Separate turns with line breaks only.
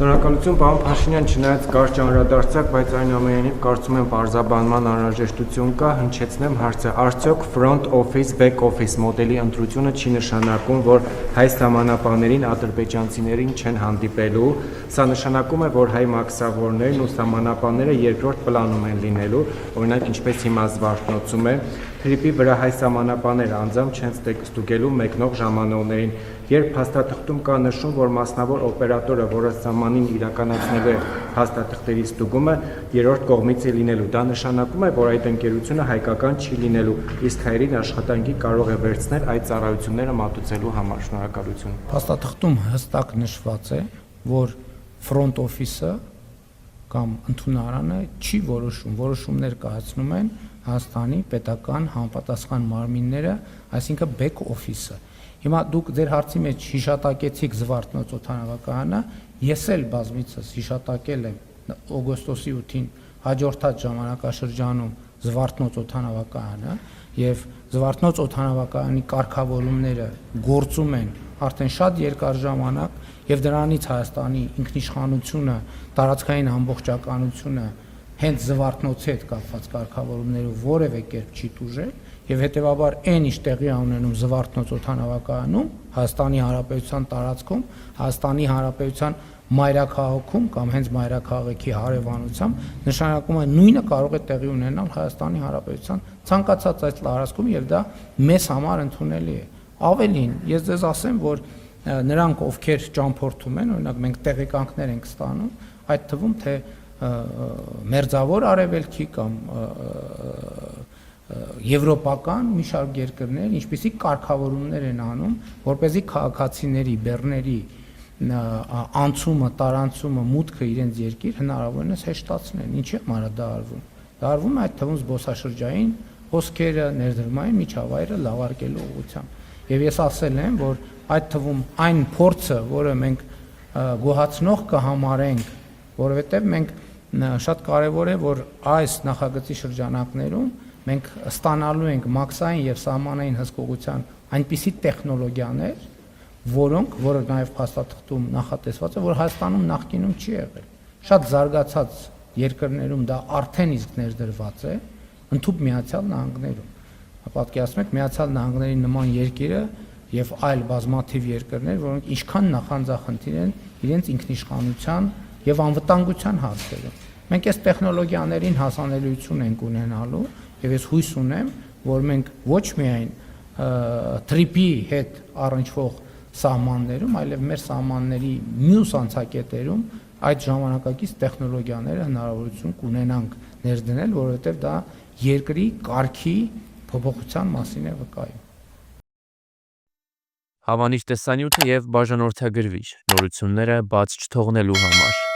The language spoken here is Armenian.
Շնորհակալություն, պարոն Փաշինյան, չնայած կարճ անդրադարձակ, բայց այնուամենայնիվ կարծում եմ բարձրաբանման անհրաժեշտություն կա, հնչեցնեմ հարցը. արդյոք front office, back office մոդելի ընտրությունը չի նշանակում, որ հայ սահմանապահներին ադրբեջանցիներին չեն հանդիպելու, սա նշանակում է, որ հայ մաքսավորներն ու սահմանապահները երկրորդ պլանում են լինելու, օրինակ ինչպես հիմա Զվարթնոցում է, թրիպի վրա հայ սահմանապահները անձամբ չեն ստուգելու մեկնող ժամանողներին, երբ հաստատղթում կա նշում, որ մասնավոր օպերատորը, որը սահմանին իրականացնելու է հաստատղթերի ստուգումը, երրորդ կողմից է լինելու, դա նշանակում է, որ այդ ընկերությունը հայկական չի լինելու, իսկ հայերին աշխատանքի կարող է վերցնել այդ ծառայությունները մատուցելու համար։ Շնորհակալություն։
Հաստատղթում հստակ նշված է, որ front office-ը կամ ընդունարանը չի որոշում, որոշումներ կայացնում են Հայաստանի պետական համապատասխան մարմինները, այսինքն back office-ը։ Հիմա դուք ձեր հարցի մեջ հիշատակեցիք Զվարթնոց օդանավակայանը, ես էլ բազմիցս հիշատակել եմ օգոստոսի 8-ին հաջորդած ժամանակաշրջանում Զվարթնոց օդանավակայանը եւ Զվարթնոց օդանավակայանի կարգավորումները գործում են արդեն շատ երկար ժամանակ եւ դրանից Հայաստանի ինքնիշխանությունը, տարածքային ամբողջականությունը հենց Զվարթնոցի հետ կապված կարգավորումներով որևէ կերպ չի տուժել եւ հետեւաբար այն ինչ տեղի ունենում Զվարթնոց օդանավակայանում Հայաստանի Հանրապետության տարածքում, Հայաստանի Հանրապետության մայրաքաղաքում կամ հենց մայրաքաղաքի հարևանությամբ նշանակում է նույնը կարող է տեղի ունենալ Հայաստանի Հանրապետության ցանկացած այդ տարածքում եւ դա մեզ համար ընդունելի է։ Ավելին, ես ձեզ ասեմ, որ նրանք ովքեր ճամփորդում են, օրինակ մենք տեղեկանքներ ենք ստանում, այդ թվում թե Մերձավոր Արևելքի կամ եվրոպական մի շարք երկրներ, ինչպիսի կարգավորումներ են անում, որպեսզի քաղաքացիների, բեռների անցումը, տարանցումը, մուտքը իրենց երկիր հնարավորինս հեշտացնեն։ Ինչի համար է դա արվում։ Դա արվում է այդ թվում զբոսաշրջային հոսքերը, ներդրումային միջավայրը լավարկելու ուղղությամբ։ Եվ ես ասել եմ, որ այդ թվում այն փորձը, որը մենք գոհացնող կհամարենք, որովհետև մենք շատ կարևոր է, որ այս նախագծի շրջանակներում մենք ստանալու ենք մաքսային եւ սահմանային հսկողության այնպիսի տեխնոլոգիաներ, որը նաեւ փաստաթղթում նախատեսված է, որ Հայաստանում նախկինում չի եղել։ Շատ զարգացած երկրներում դա արդեն իսկ ներդրված է, ընդհանուր Միացյալ Նահանգներում։ Պատկերացնում եք Միացյալ Նահանգների նման երկիրը եւ այլ բազմաթիվ երկրներ, որոնք ինչքան նախանձախնդիր են իրենց ինքնիշխանության եւ անվտանգության հարցերում։ Մենք այս տեխնոլոգիաներին հասանելիություն ենք ունենալու եւ ես հույս ունեմ, որ մենք ոչ միայն թրիպի հետ առնչվող սահմաններում, այլև մեր սահմանների մյուս անցակետերում այդ ժամանակակից տեխնոլոգիաները հնարավորություն կունենանք ներդնել, որովհետեւ դա երկրի կարգի փոփոխության մասին է վկայում։
Հավանիչ տեսանյութ եւ բաժանորդագրվիչ նորությունները բաց չթողնելու համար